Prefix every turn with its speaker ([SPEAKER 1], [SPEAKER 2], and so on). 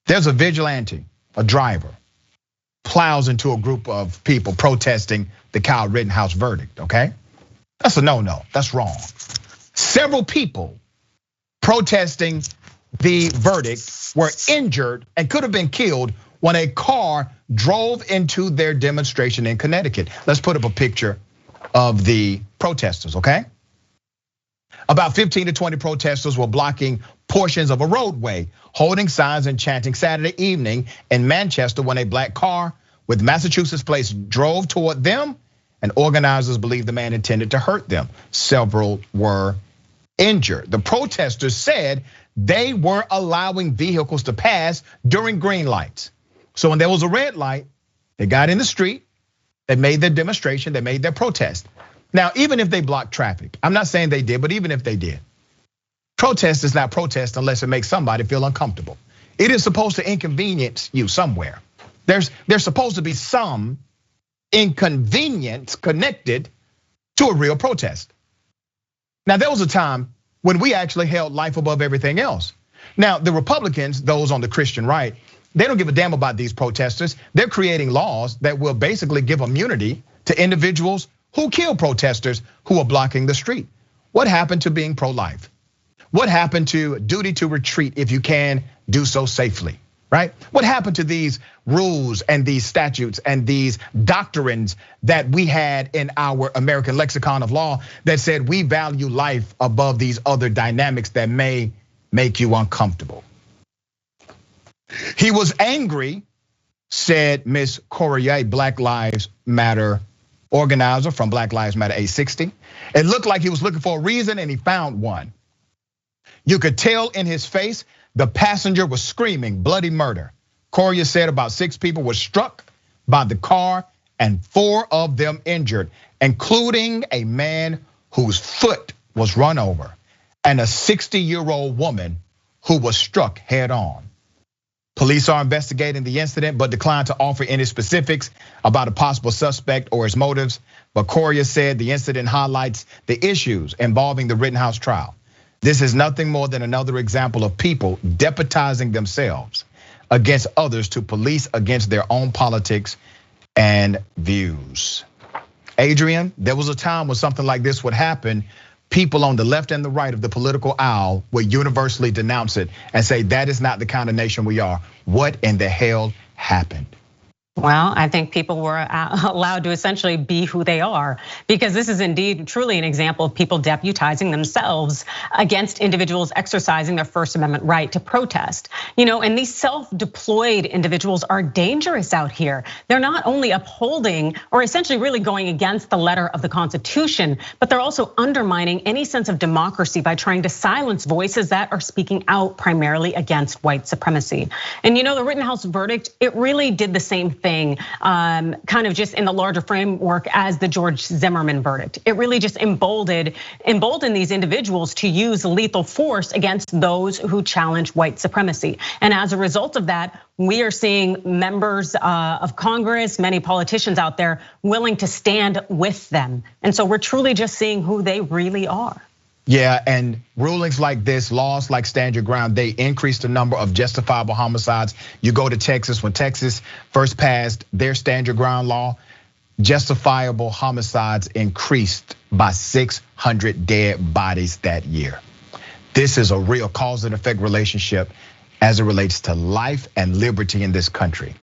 [SPEAKER 1] There's a vigilante, a driver, plows into a group of people protesting the Kyle Rittenhouse verdict, okay? That's a no-no, that's wrong. Several people protesting the verdict were injured and could have been killed when a car drove into their demonstration in Connecticut. Let's put up a picture of the protesters, okay? About 15 to 20 protesters were blocking portions of a roadway, holding signs and chanting Saturday evening in Manchester when a black car with Massachusetts plates drove toward them, and organizers believe the man intended to hurt them. Several were injured. The protesters said they were allowing vehicles to pass during green lights. So when there was a red light, they got in the street, they made their demonstration, they made their protest. Now, even if they blocked traffic, I'm not saying they did, but even if they did, protest is not protest unless it makes somebody feel uncomfortable. It is supposed to inconvenience you somewhere. There's supposed to be some inconvenience connected to a real protest. Now, there was a time when we actually held life above everything else. Now, the Republicans, those on the Christian right, they don't give a damn about these protesters. They're creating laws that will basically give immunity to individuals who kill protesters who are blocking the street. What happened to being pro-life? What happened to duty to retreat if you can do so safely, right? What happened to these rules and these statutes and these doctrines that we had in our American lexicon of law that said we value life above these other dynamics that may make you uncomfortable? He was angry, said Miss Courier, Black Lives Matter organizer from Black Lives Matter age 60. It looked like he was looking for a reason and he found one. You could tell in his face, the passenger was screaming bloody murder. Courier said about 6 people were struck by the car and 4 of them injured, including a man whose foot was run over and a 60-year-old woman who was struck head on. Police are investigating the incident, but declined to offer any specifics about a possible suspect or his motives. But Courier said the incident highlights the issues involving the Rittenhouse trial. This is nothing more than another example of people deputizing themselves against others to police against their own politics and views. Adrienne, there was a time when something like this would happen. People on the left and the right of the political aisle would universally denounce it and say that is not the kind of nation we are. What in the hell happened?
[SPEAKER 2] Well, I think people were allowed to essentially be who they are, because this is indeed truly an example of people deputizing themselves against individuals exercising their First Amendment right to protest. And these self-deployed individuals are dangerous out here. They're not only upholding or essentially really going against the letter of the Constitution, but they're also undermining any sense of democracy by trying to silence voices that are speaking out primarily against white supremacy. And the Rittenhouse verdict, it really did the same thing. Kind of just in the larger framework as the George Zimmerman verdict. It really just emboldened these individuals to use lethal force against those who challenge white supremacy. And as a result of that, we are seeing members of Congress, many politicians out there willing to stand with them. And so we're truly just seeing who they really are.
[SPEAKER 1] Yeah, and rulings like this, laws like Stand Your Ground, they increase the number of justifiable homicides. You go to Texas, when Texas first passed their Stand Your Ground law, justifiable homicides increased by 600 dead bodies that year. This is a real cause and effect relationship as it relates to life and liberty in this country.